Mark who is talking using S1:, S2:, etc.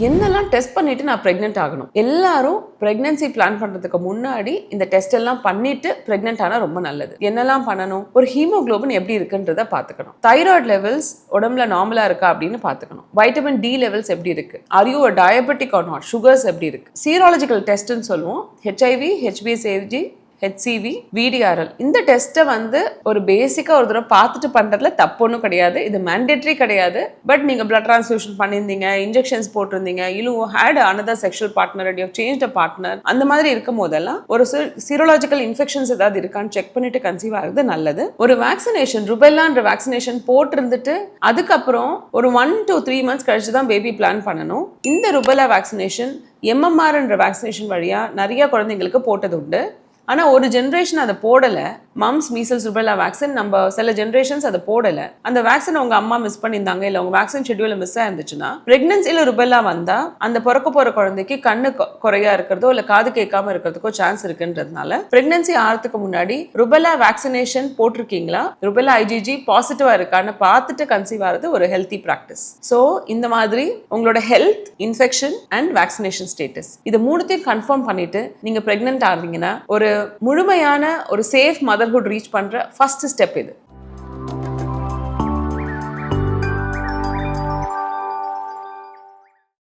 S1: என்னெல்லாம் டெஸ்ட் பண்ணிட்டு நான் பிரெக்னென்ட் ஆகணும்? எல்லாரும் பிரெக்னன்சி பிளான் பண்றதுக்கு முன்னாடி இந்த டெஸ்ட் எல்லாம் பண்ணிட்டு பிரெக்னென்ட் ஆனா ரொம்ப நல்லது. என்னெல்லாம் பண்ணணும்? ஒரு ஹீமோகுளோபின் எப்படி இருக்குன்றத பாத்துக்கணும். தைராய்டு லெவல்ஸ் உடம்புல நார்மலா இருக்கா அப்படின்னு பாத்துக்கணும். வைட்டமின் டி லெவல்ஸ் எப்படி இருக்கு? Are you diabetic or not? Sugars எப்படி இருக்கு? சீராலஜிக்கல் டெஸ்ட்னு சொல்லுவோம். ஹெச்ஐவி, ஹெச்பிஎஸ்ஏஜி, ஹெச்சிவி, விடிஆர்எல். இந்த டெஸ்ட்டை வந்து ஒரு பேசிக்காக ஒரு தடவை பார்த்துட்டு பண்ணுறதுல தப்பு ஒன்றும் கிடையாது. இது மேண்டேட்ரி கிடையாது. பட் நீங்கள் பிளட் டிரான்ஸ்ஃபியூஷன் பண்ணியிருந்தீங்க, இன்ஜெக்ஷன்ஸ் போட்டிருந்தீங்க, you had another sexual partner, you change a partner, அந்த மாதிரி இருக்கும் போதெல்லாம் ஒரு சீரோலாஜிக்கல் இன்ஃபெக்ஷன்ஸ் ஏதாவது இருக்கான்னு செக் பண்ணிட்டு கன்சீவ் ஆகுது நல்லது. ஒரு வேக்சினேஷன், ருபெல்லான்ற வேக்சினேஷன் போட்டிருந்துட்டு அதுக்கப்புறம் ஒரு 1 to 3 months கழிச்சு தான் பேபி பிளான் பண்ணணும். இந்த ருபெல்லா வேக்சினேஷன் எம்எம்ஆர்ன்ற வேக்சினேஷன் வழியாக நிறைய குழந்தைங்களுக்கு போட்டது உண்டு. ஆனால் ஒரு ஜென்ரேஷன் அதை போடலை. மம்ஸ் மீசல்ஸ் ருபெல்லா வேக்சின் நம்ம சில ஜென்ரேஷன்ஸ் அதை போடலை. அந்த வேக்சின் உங்கள் அம்மா மிஸ் பண்ணியிருந்தாங்க, இல்லை உங்கள் வேக்சின் ஷெட்யூலில் மிஸ் ஆயிருந்துச்சுன்னா பிரெக்னன்சியில் ருபெல்லா வந்தால் அந்த பிறக்க போகிற குழந்தைக்கு கண்ணு குறையா இருக்கிறதோ இல்லை காது கேட்காம இருக்கிறதுக்கோ சான்ஸ் இருக்குன்றதுனால பிரெக்னன்சி ஆகிறதுக்கு முன்னாடி ருபெல்லா வேக்சினேஷன் போட்டிருக்கீங்களா, ருபெல்லா ஐஜிஜி பாசிட்டிவாக இருக்கான்னு பார்த்துட்டு கன்சீவ் ஆகிறது ஒரு ஹெல்த்தி ப்ராக்டிஸ். ஸோ இந்த மாதிரி உங்களோட health, infection and vaccination status இது மூணுத்தையும் கன்ஃபார்ம் பண்ணிட்டு நீங்கள் பிரெக்னென்ட் ஆகிறீங்கன்னா ஒரு முழுமையான ஒரு சேஃப் மதர்ஹுட் ரீச் பண்ற ஃபர்ஸ்ட் ஸ்டெப் இது.